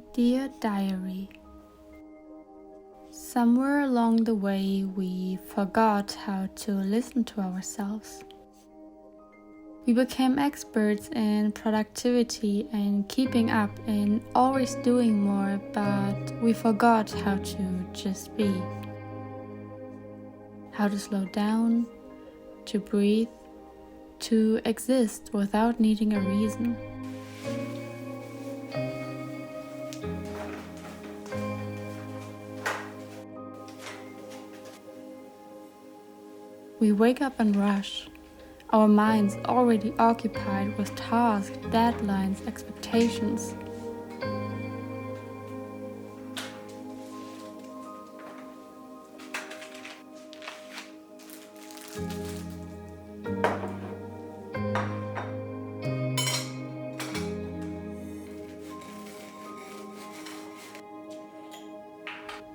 Dear Diary, somewhere along the way we forgot how to listen to ourselves. We became experts in productivity and keeping up and always doing more, but we forgot how to just be. How to slow down, to breathe, to exist without needing a reason. We wake up and rush, our minds already occupied with tasks, deadlines, expectations.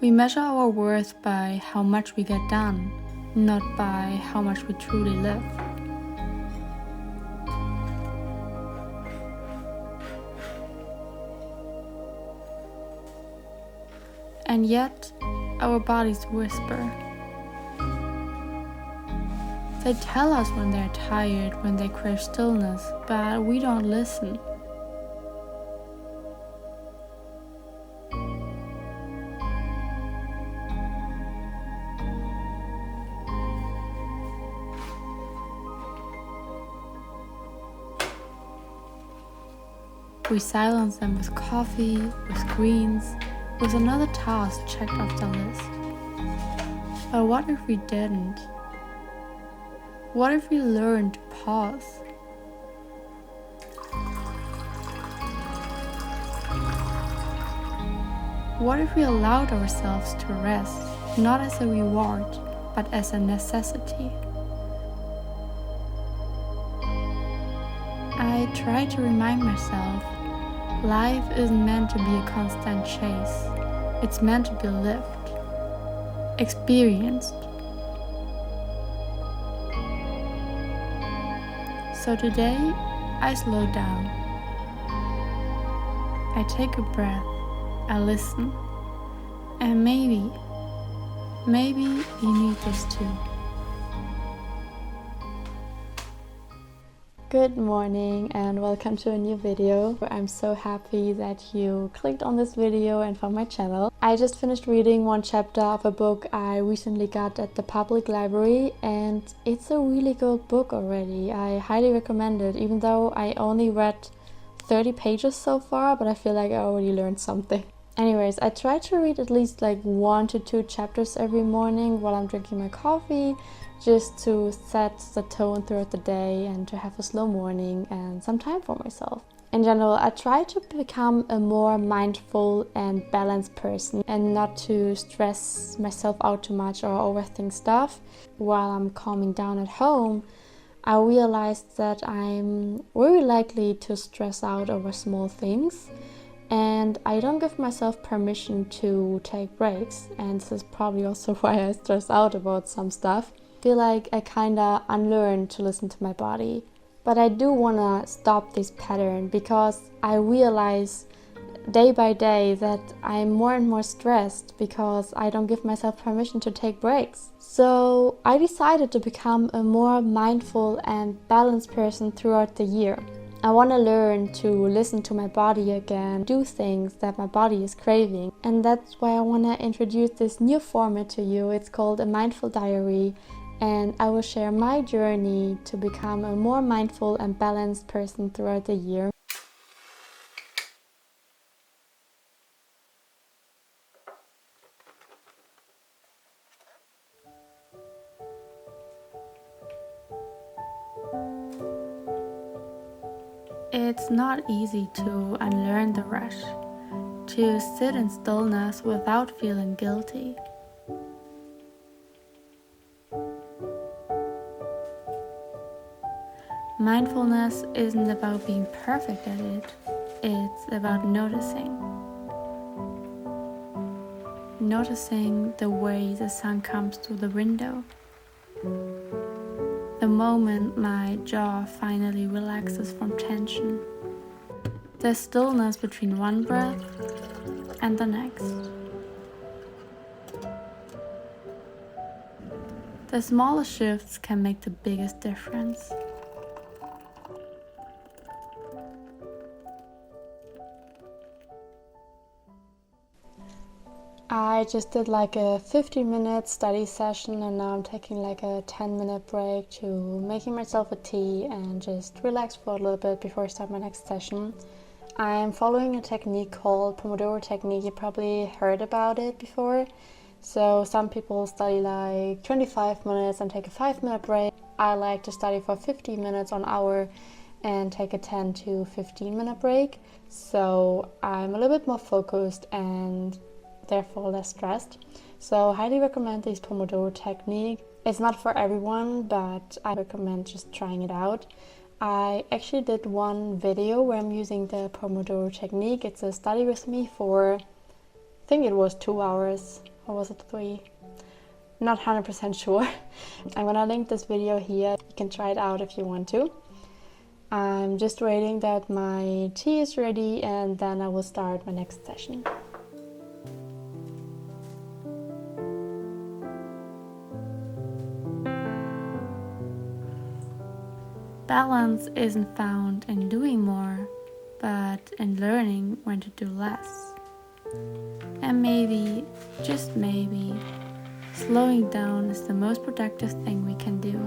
We measure our worth by how much we get done, not by how much we truly live. And yet, our bodies whisper. They tell us when they're tired, when they crave stillness, but we don't listen. We silence them with coffee, with screens, with another task checked off the list. But what if we didn't? What if we learned to pause? What if we allowed ourselves to rest, not as a reward, but as a necessity? I try to remind myself, life isn't meant to be a constant chase. It's meant to be lived, experienced. So today, I slow down. I take a breath, I listen, and maybe you need this too. Good morning and welcome to a new video. I'm so happy that you clicked on this video and found my channel. I just finished reading one chapter of a book I recently got at the public library, and it's a really good book already. I highly recommend it, even though I only read 30 pages so far, but I feel like I already learned something. Anyways, I try to read at least like 1 to 2 chapters every morning while I'm drinking my coffee, just to set the tone throughout the day and to have a slow morning and some time for myself. In general, I try to become a more mindful and balanced person and not to stress myself out too much or overthink stuff. While I'm calming down at home, I realized that I'm very likely to stress out over small things, and I don't give myself permission to take breaks, and this is probably also why I stress out about some stuff. I feel like I kinda unlearned to listen to my body. But I do wanna stop this pattern because I realize day by day that I'm more and more stressed because I don't give myself permission to take breaks. So I decided to become a more mindful and balanced person throughout the year. I want to learn to listen to my body again, do things that my body is craving. And that's why I want to introduce this new format to you. It's called a mindful diary, and I will share my journey to become a more mindful and balanced person throughout the year. It's not easy to unlearn the rush, to sit in stillness without feeling guilty. Mindfulness isn't about being perfect at it, it's about noticing. Noticing the way the sun comes through the window. The moment my jaw finally relaxes from tension. The stillness between one breath and the next. The smallest shifts can make the biggest difference. I just did like a 15-minute study session, and now I'm taking like a 10-minute break to making myself a tea and just relax for a little bit before I start my next session. I'm following a technique called Pomodoro technique. You probably heard about it before. So some people study like 25 minutes and take a 5-minute break. I like to study for 50 minutes or an hour and take a 10 to 15-minute break. So I'm a little bit more focused and therefore less stressed. So I highly recommend this Pomodoro technique. It's not for everyone, but I recommend just trying it out. I actually did one video where I'm using the Pomodoro technique. It's a study with me for, I think it was 2 hours, or was it 3? Not 100% sure. I'm gonna link this video here. You can try it out if you want to. I'm just waiting that my tea is ready, and then I will start my next session. Balance isn't found in doing more, but in learning when to do less. And maybe, just maybe, slowing down is the most productive thing we can do.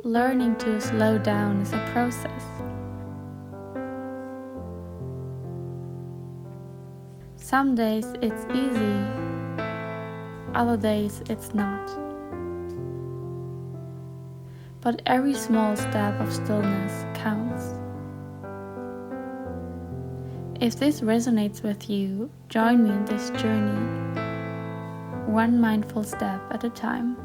Learning to slow down is a process. Some days it's easy, other days it's not. But every small step of stillness counts. If this resonates with you, join me in this journey, one mindful step at a time.